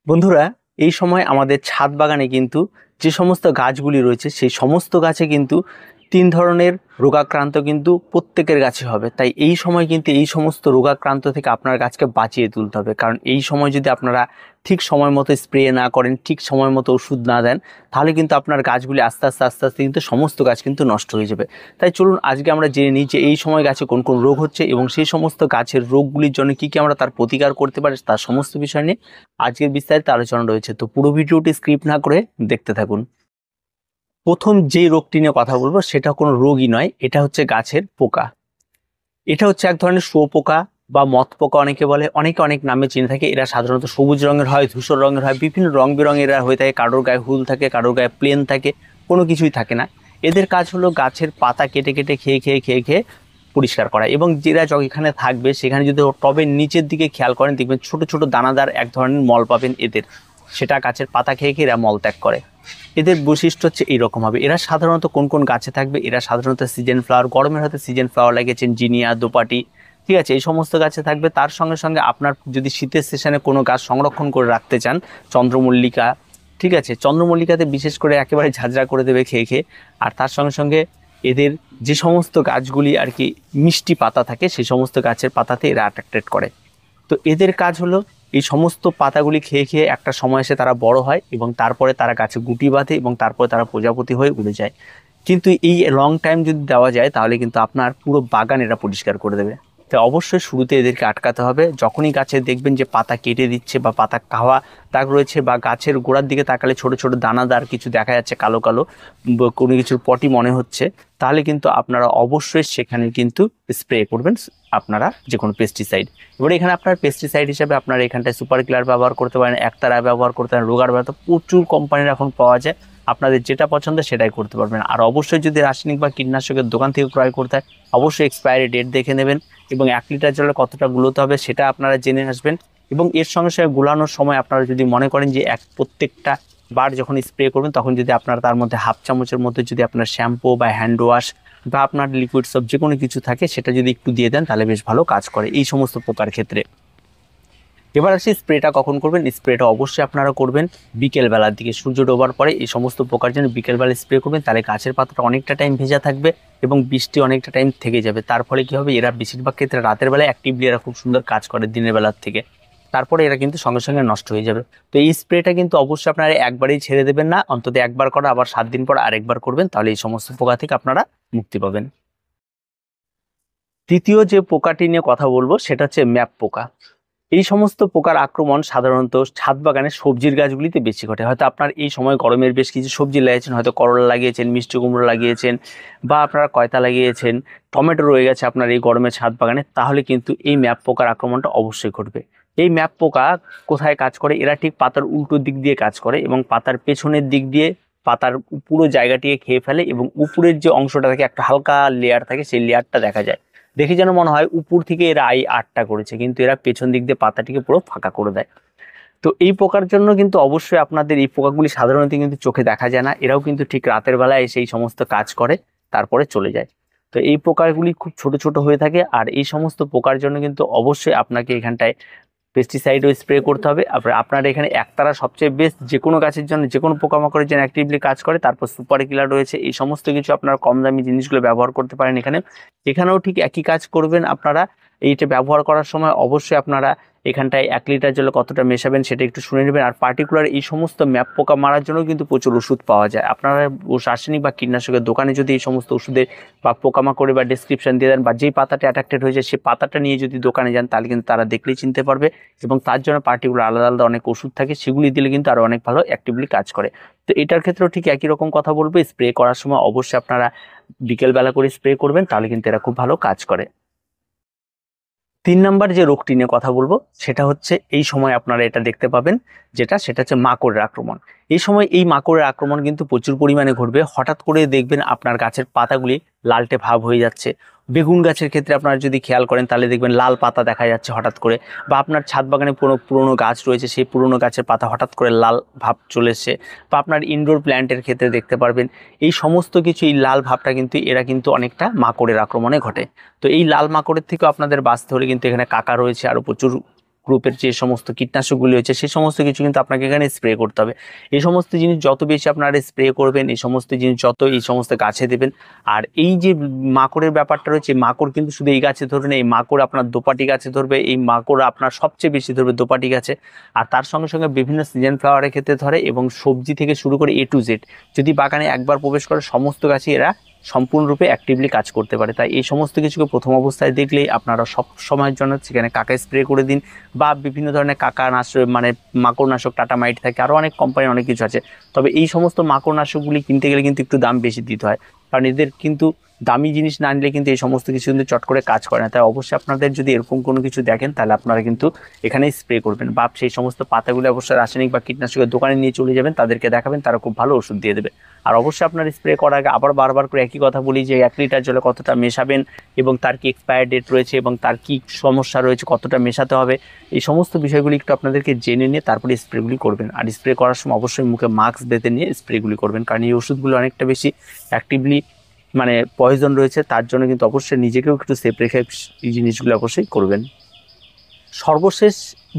বন্ধুরা, এই সময় আমাদের ছাদ বাগানে কিন্তু যে সমস্ত গাছগুলি রয়েছে সেই সমস্ত গাছে কিন্তু তিন ধরনের রোগাক্রান্ত কিন্তু প্রত্যেকের গাছে হবে। তাই এই সময় কিন্তু এই সমস্ত রোগাক্রান্ত থেকে আপনার গাছকে বাঁচিয়ে তুলতে হবে, কারণ এই সময় যদি আপনারা ঠিক সময় মতো স্প্রে না করেন, ঠিক সময় মতো ওষুধ না দেন, তাহলে কিন্তু আপনার গাছগুলি আস্তে আস্তে আস্তে আস্তে কিন্তু সমস্ত গাছ কিন্তু নষ্ট হয়ে যাবে। তাই চলুন আজকে আমরা জেনে নিই যে এই সময় গাছে কোন কোন রোগ হচ্ছে এবং সেই সমস্ত গাছের রোগগুলির জন্য কী কী আমরা তার প্রতিকার করতে পারি তার সমস্ত বিষয় নিয়ে আজকের বিস্তারিত আলোচনা রয়েছে। তো পুরো ভিডিওটি স্কিপ না করে দেখতে থাকুন। প্রথম যে রোগটি নিয়ে কথা বলবো সেটা কোনো রোগই নয়, এটা হচ্ছে গাছের পোকা। এটা হচ্ছে এক ধরনের শুঁয়োপোকা বা মথ পোকা অনেকে বলে, অনেকে অনেক নামে চিনে থাকে। এরা সাধারণত সবুজ রঙের হয়, ধূসর রঙের হয়, বিভিন্ন রং বেরঙের এরা হয়ে থাকে। কারোর গায়ে হুল থাকে, কারোর গায়ে প্লেন থাকে, কোনো কিছুই থাকে না। এদের কাজ হলো গাছের পাতা কেটে কেটে খেয়ে খেয়ে খেয়ে খেয়ে পরিষ্কার করা। এবং যেটা যেখানে থাকবে সেখানে যদি টবের নিচের দিকে খেয়াল করেন, দেখবেন ছোট ছোট দানাদার এক ধরনের মল পাবেন এদের, সেটা গাছের পাতা খেয়ে খেয়ে এরা মল ত্যাগ করে। এদের বৈশিষ্ট্য হচ্ছে এইরকম হবে। এরা সাধারণত কোন কোন গাছে থাকবে, এরা সাধারণত সিজন ফ্লাওয়ার, গরমের হয়তো সিজন ফ্লাওয়ার লাগিয়েছেন, জিনিয়া, দোপাটি, ঠিক আছে, এই সমস্ত গাছে থাকবে। তার সঙ্গে সঙ্গে আপনার যদি শীতের সেশনে কোনো গাছ সংরক্ষণ করে রাখতে চান, চন্দ্রমল্লিকা, ঠিক আছে, চন্দ্রমল্লিকাতে বিশেষ করে একেবারে ঝাঁঝরা করে দেবে খেয়ে খেয়ে। আর তার সঙ্গে সঙ্গে এদের যে সমস্ত গাছগুলি আর কি মিষ্টি পাতা থাকে সেই সমস্ত গাছের পাতাতে এরা অ্যাট্রাক্টেড করে। তো এদের কাজ হলো এই সমস্ত পাতাগুলি খেয়ে খেয়ে একটা সময় এসে তারা বড় হয় এবং তারপরে তারা গাছে গুটি বাঁধে এবং তারপরে তারা প্রজাপতি হয়ে উড়ে যায়। কিন্তু এই লং টাইম যদি দেওয়া যায় তাহলে কিন্তু আপনার পুরো বাগান এরা পরিষ্কার করে দেবে। তো অবশ্যই শুরুতে এদেরকে আটকাতে হবে। যখনই গাছে দেখবেন যে পাতা কেটে দিচ্ছে বা পাতা খাওয়া দাগ রয়েছে বা গাছের গোড়ার দিকে তাকালে ছোট ছোট দানাদার কিছু দেখা যাচ্ছে, কালো কালো কোনো কিছুর পটি মনে হচ্ছে, তাহলে কিন্তু আপনারা অবশ্যই সেখানে কিন্তু স্প্রে করবেন আপনারা যে কোনো পেস্টিসাইড। এবার এখানে আপনার পেস্টিসাইড হিসেবে আপনারা এখানটায় সুপার কিলার ব্যবহার করতে পারেন, একতারা ব্যবহার করতে পারেন, রোগার ব্যবহার, প্রচুর কোম্পানির এখন পাওয়া যায়। আপনাদের যেটা পছন্দ সেটাই করতে পারবেন। আর অবশ্যই যদি রাসায়নিক বা কীটনাশকের দোকান থেকে ক্রয় করতে হয় অবশ্যই এক্সপায়ারি ডেট দেখে নেবেন এবং 1 লিটার জলে কতটা গুলোতে হবে সেটা আপনারা জেনে আসবেন। এবং এর সঙ্গে সঙ্গে গুলানোর সময় আপনারা যদি মনে করেন যে প্রত্যেকটা বার যখন স্প্রে করবেন তখন যদি আপনারা তার মধ্যে হাফ চামচের মধ্যে যদি আপনার শ্যাম্পু বা হ্যান্ড ওয়াশ বা আপনার লিকুইড সব যে কোনো কিছু থাকে সেটা যদি একটু দিয়ে দেন তাহলে বেশ ভালো কাজ করে এই সমস্ত পোকার ক্ষেত্রে। এবার আসি স্প্রেটা কখন করবেন। স্প্রেটা অবশ্যই আপনারা করবেন বিকেল বেলার দিকে, সূর্য ডোবার পরে। এই সমস্ত পোকার জন্য বিকেলবেলা স্প্রে করবেন, তাহলে গাছের পাতাটা অনেকটা টাইম ভেজা থাকবে এবং বৃষ্টি অনেকটা টাইম থেকে যাবে। তার ফলে কী হবে, এরা বেশিরভাগ ক্ষেত্রে রাতের বেলায় অ্যাক্টিভলি এরা খুব সুন্দর কাজ করে দিনের বেলার থেকে, তারপরে এরা কিন্তু সঙ্গে সঙ্গে নষ্ট হয়ে যাবে। তো এই স্প্রেটা কিন্তু অবশ্যই আপনারা একবারেই ছেড়ে দেবেন না, অন্তত একবার করা আবার 7 দিন পর আরেকবার করবেন, তাহলে এই সমস্ত পোকা থেকে আপনারা মুক্তি পাবেন। তৃতীয় যে পোকাটি নিয়ে কথা বলবো সেটা হচ্ছে ম্যাপ পোকা। এই সমস্ত পোকার আক্রমণ সাধারণত ছাদ বাগানে সবজির গাছগুলিতে বেশি ঘটে। হয়তো আপনার এই সময় গরমের বেশ কিছু সবজি লাগিয়েছেন, হয়তো করলা লাগিয়েছেন, মিষ্টি কুমড়ো লাগিয়েছেন বা আপনারা কয়তা লাগিয়েছেন, টমেটো রয়ে গেছে আপনার এই গরমের ছাদ বাগানে, তাহলে কিন্তু এই ম্যাপ পোকার আক্রমণটা অবশ্যই ঘটবে। এই ম্যাপ পোকা কোথায় কাজ করে, এরা ঠিক পাতার উল্টো দিক দিয়ে কাজ করে এবং পাতার পেছনের দিক দিয়ে পাতার পুরো জায়গাটিকে খেয়ে ফেলে এবং উপরের যে অংশটা থাকে একটা হালকা লেয়ার থাকে সেই লেয়ারটা দেখা যায়। দেখে যেন মনে হয় উপর থেকে এরা আটটা করেছে, কিন্তু এরা পেছন দিক দিয়ে পাতাটিকে পুরো ফাঁকা করে দেয়। তো এই পোকার জন্য কিন্তু অবশ্যই আপনাদের এই পোকাগুলি সাধারণত কিন্তু চোখে দেখা যায় না, এরাও কিন্তু ঠিক রাতের বেলায় এসে এই সমস্ত কাজ করে তারপরে চলে যায়। তো এই পোকাগুলি খুব ছোট ছোট হয়ে থাকে আর এই সমস্ত পোকার জন্য কিন্তু অবশ্যই আপনাকে এখানটায় পেস্টিসাইডও স্প্রে করতে হবে। আপনার এখানে একতারা সবচেয়ে বেস্ট, যে কোনো গাছের জন্য, যে কোনো পোকামাকড়ের জন্য অ্যাক্টিভলি কাজ করে। তারপর সুপার কিলার রয়েছে, এই সমস্ত কিছু আপনারা কম দামি জিনিসগুলো ব্যবহার করতে পারেন। এখানেও ঠিক একই কাজ করবেন আপনারা। এইটা ব্যবহার করার সময় অবশ্যই আপনারা এখানটায় 1 লিটার জলে কতটা মেশাবেন সেটা একটু শুনে নেবেন। আর পার্টিকুলার এই সমস্ত ম্যাপ পোকা মারার জন্য কিন্তু প্রচুর ওষুধ পাওয়া যায়। আপনারা রাসায়নিক বা কীটনাশকের দোকানে যদি এই সমস্ত ওষুধের বা পোকামাকড়ে বা ডেসক্রিপশন দিয়ে দেন বা যেই পাতাটা অ্যাট্রাক্টেড হয়েছে সেই পাতাটা নিয়ে যদি দোকানে যান তাহলে কিন্তু তারা দেখলেই চিনতে পারবে এবং তার জন্য পার্টিকুলার আলাদা আলাদা অনেক ওষুধ থাকে, সেগুলি দিলে কিন্তু আরও অনেক ভালো অ্যাক্টিভলি কাজ করে। তো এটার ক্ষেত্রেও ঠিক একই রকম কথা বলবো, স্প্রে করার সময় অবশ্যই আপনারা বিকেলবেলা করে স্প্রে করবেন, তাহলে কিন্তু এরা খুব ভালো কাজ করে। 3 নম্বর যে রোগটি নিয়ে কথা বলবো সেটা হচ্ছে এই সময় আপনারা এটা দেখতে পাবেন, সেটা হচ্ছে মাকড়ের আক্রমণ। এই সময় এই মাকড়ের আক্রমণ কিন্তু প্রচুর পরিমাণে ঘটবে। হঠাৎ করে দেখবেন আপনার গাছের পাতাগুলি লালটে ভাব হয়ে যাচ্ছে। বেগুন গাছের ক্ষেত্রে আপনারা যদি খেয়াল করেন তাহলে দেখবেন লাল পাতা দেখা যাচ্ছে হঠাৎ করে, বা আপনার ছাদ বাগানে পুরনো গাছ রয়েছে সেই পুরনো গাছের পাতা হঠাৎ করে লাল ভাব চলে এসছে, বা আপনার ইনডোর প্ল্যান্টের ক্ষেত্রে দেখতে পারবেন। এই সমস্ত কিছু, এই লাল ভাবটা কিন্তু এরা কিন্তু অনেকটা মাকড়ের আক্রমণে ঘটে। তো এই লাল মাকড়ের থেকেও আপনাদের বাঁচতে হলে কিন্তু এখানে কাকা রয়েছে, আরও প্রচুর গ্রুপের যে সমস্ত কীটনাশকগুলি হচ্ছে সেই সমস্ত কিছু কিন্তু আপনাকে এখানে স্প্রে করতে হবে। এই সমস্ত জিনিস যত বেশি আপনারা স্প্রে করবেন, এই সমস্ত জিনিস যত এই সমস্ত গাছে দেবেন। আর এই যে মাকড়ের ব্যাপারটা রয়েছে, মাকড় কিন্তু শুধু এই গাছে ধরবে না, এই মাকড় আপনার দোপাটি গাছে ধরবে, এই মাকড় আপনার সবচেয়ে বেশি ধরবে দোপাটি গাছে। আর তার সঙ্গে সঙ্গে বিভিন্ন সিজন ফ্লাওয়ারের ক্ষেত্রে ধরে, এবং সবজি থেকে শুরু করে A to Z যদি বাগানে একবার প্রবেশ করে সমস্ত গাছই এরা সম্পূর্ণরূপে অ্যাক্টিভলি কাজ করতে পারে। তাই এই সমস্ত কিছুকে প্রথম অবস্থায় দেখলেই আপনারা সব সময়ের জন্য সেখানে কাকা স্প্রে করে দিন, বা বিভিন্ন ধরনের কাকা নাশক মানে মাকড়নাশক, টাটামাইট থাকে, আরও অনেক কোম্পানি অনেক কিছু আছে। তবে এই সমস্ত মাকড়নাশকগুলি কিনতে গেলে কিন্তু একটু দাম বেশি দিতে হয়, কারণ এদের কিন্তু দামি জিনিস না নিলে কিন্তু এই সমস্ত কিছু কিন্তু চট করে কাজ করে না। তাই অবশ্যই আপনাদের যদি এরকম কোনো কিছু দেখেন তাহলে আপনারা কিন্তু এখানেই স্প্রে করবেন, বা সেই সমস্ত পাতাগুলো অবশ্যই রাসায়নিক বা কীটনাশকের দোকানে নিয়ে চলে যাবেন, তাদেরকে দেখাবেন, তারা খুব ভালো ওষুধ দিয়ে দেবে। আর অবশ্যই আপনার স্প্রে করার আগে আবার বারবার করে একই কথা বলি যে 1 লিটার জলে কতটা মেশাবেন, এবং তার কি এক্সপায়ার ডেট রয়েছে, এবং তার কি সমস্যা রয়েছে, কতটা মেশাতে হবে, এই সমস্ত বিষয়গুলি একটু আপনাদেরকে জেনে নিয়ে তারপরে স্প্রেগুলি করবেন। আর স্প্রে করার সময় অবশ্যই মুখে মাস্ক বেঁধে নিয়ে স্প্রেগুলি করবেন, কারণ এই ওষুধগুলো অনেকটা বেশি অ্যাক্টিভলি মানে পয়জন রয়েছে, তার জন্য কিন্তু অবশ্যই নিজেকেও একটু সেফ রেখে এই জিনিসগুলো অবশ্যই করবেন। সর্বশেষ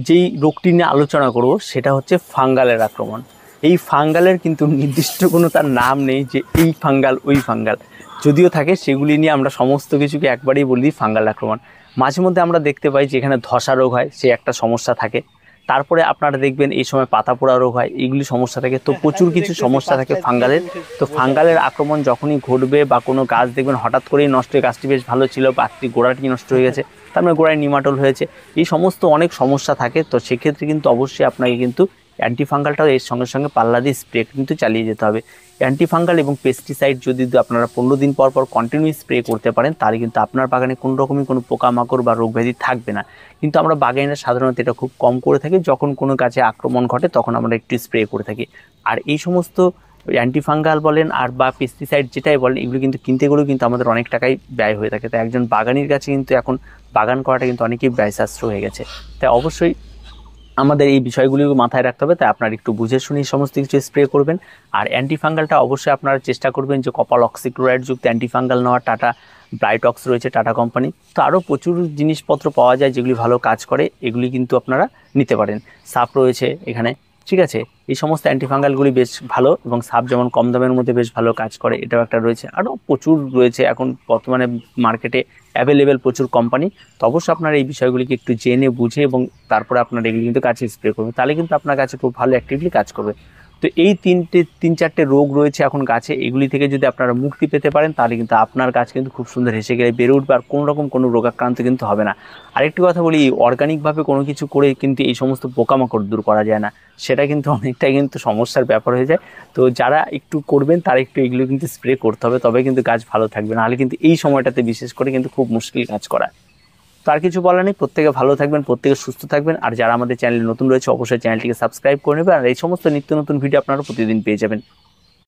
যেই রোগটি নিয়ে আলোচনা করব সেটা হচ্ছে ফাঙ্গালের আক্রমণ। এই ফাঙ্গালের কিন্তু নির্দিষ্ট কোনো তার নাম নেই যে এই ফাঙ্গাল ওই ফাঙ্গাল, যদিও থাকে সেগুলি নিয়ে আমরা সমস্ত কিছুকে একবারেই বলি ফাঙ্গাল আক্রমণ। মাঝে মধ্যে আমরা দেখতে পাই যেখানে ধসা রোগ হয়, সে একটা সমস্যা থাকে। তারপরে আপনারা দেখবেন এই সময় পাতা পোড়া রোগ হয়, এইগুলি সমস্যা থাকে। তো প্রচুর কিছু সমস্যা থাকে ফাঙ্গালের। তো ফাঙ্গালের আক্রমণ যখনই ঘটবে, বা কোনো গাছ দেখবেন হঠাৎ করেই নষ্ট হয়ে, গাছটি বেশ ভালো ছিল, গাছটি গোড়াটি নষ্ট হয়ে গেছে, তার মানে গোড়ায় নিমাটোল হয়েছে, এই সমস্ত অনেক সমস্যা থাকে। তো সেক্ষেত্রে কিন্তু অবশ্যই আপনাকে কিন্তু অ্যান্টিফাঙ্গালটাও এর সঙ্গে সঙ্গে পাল্লা দিয়ে স্প্রে কিন্তু চালিয়ে যেতে হবে। অ্যান্টিফাঙ্গাল এবং পেস্টিসাইড যদি আপনারা 15 দিন পর পর কন্টিনিউ স্প্রে করতে পারেন, তাহলে কিন্তু আপনার বাগানে কোনো রকমই কোনো পোকামাকড় বা রোগব্যাধি থাকবে না। কিন্তু আমরা বাগানে সাধারণত এটা খুব কম করে থাকি, যখন কোনো গাছে আক্রমণ ঘটে তখন আমরা একটু স্প্রে করে থাকি। আর এই সমস্ত অ্যান্টিফাঙ্গাল বলেন আর বা পেস্টিসাইড যেটাই বলেন, এগুলো কিন্তু কিনতে গেলেও কিন্তু আমাদের অনেক টাকাই ব্যয় হয়ে থাকে। তাই একজন বাগানির কাছে কিন্তু এখন বাগান করাটা কিন্তু অনেকই ব্যয় সাশ্রয় হয়ে গেছে। তাই অবশ্যই আমাদের এই বিষয়গুলি মাথায় রাখতে হবে। তাই আপনারা একটু বুঝে শুনে সমস্ত কিছু স্প্রে করবেন। আর অ্যান্টিফাঙ্গালটা অবশ্যই আপনারা চেষ্টা করবেন যে কপাল অক্সিক্লোরাইড যুক্ত অ্যান্টিফাঙ্গাল নেওয়া। টাটা ব্রাইটক্স রয়েছে টাটা কোম্পানি, তো আরও প্রচুর জিনিসপত্র পাওয়া যায় যেগুলি ভালো কাজ করে, এগুলি কিন্তু আপনারা নিতে পারেন। সাপ রয়েছে এখানে, ঠিক আছে, এই সমস্ত অ্যান্টিফাঙ্গালগুলি বেশ ভালো, এবং সাপ যেমন কম দামের মধ্যে বেশ ভালো কাজ করে, এটাও একটা রয়েছে। আরও প্রচুর রয়েছে এখন বর্তমানে মার্কেটে অ্যাভেলেবেল প্রচুর কোম্পানি। তো অবশ্যই আপনারা এই বিষয়গুলিকে একটু জেনে বুঝে এবং তারপরে আপনারা এগুলি কিন্তু গাছে স্প্রে করবেন, তাহলে কিন্তু আপনার গাছে খুব ভালো অ্যাক্টিভলি কাজ করবে। তো এই 3-4টে রোগ রয়েছে এখন গাছে, এগুলি থেকে যদি আপনারা মুক্তি পেতে পারেন তাহলে কিন্তু আপনার গাছ কিন্তু খুব সুন্দর হেসে গেলে বেড়ে উঠবে, আর কোনো রকম কোনো রোগাক্রান্ত কিন্তু হবে না। আরেকটি কথা বলি, অর্গানিকভাবে কোনো কিছু করে কিন্তু এই সমস্ত পোকামাকড় দূর করা যায় না, সেটা কিন্তু অনেকটাই কিন্তু সমস্যার ব্যাপার হয়ে যায়। তো যারা একটু করবেন তারা একটু এগুলো কিন্তু স্প্রে করতে হবে, তবে কিন্তু গাছ ভালো থাকবে, নাহলে কিন্তু এই সময়টাতে বিশেষ করে কিন্তু খুব মুশকিল কাজ করা। তো আর কিছু বলার নেই, প্রত্যেকে ভালো থাকবেন, প্রত্যেকে সুস্থ থাকবেন। আর যারা আমাদের চ্যানেলে নতুন রয়েছে অবশ্যই চ্যানেলটিকে সাবস্ক্রাইব করে নেবেন, আর এই সমস্ত নিত্য নতুন ভিডিও আপনারা প্রতিদিন পেয়ে যাবেন।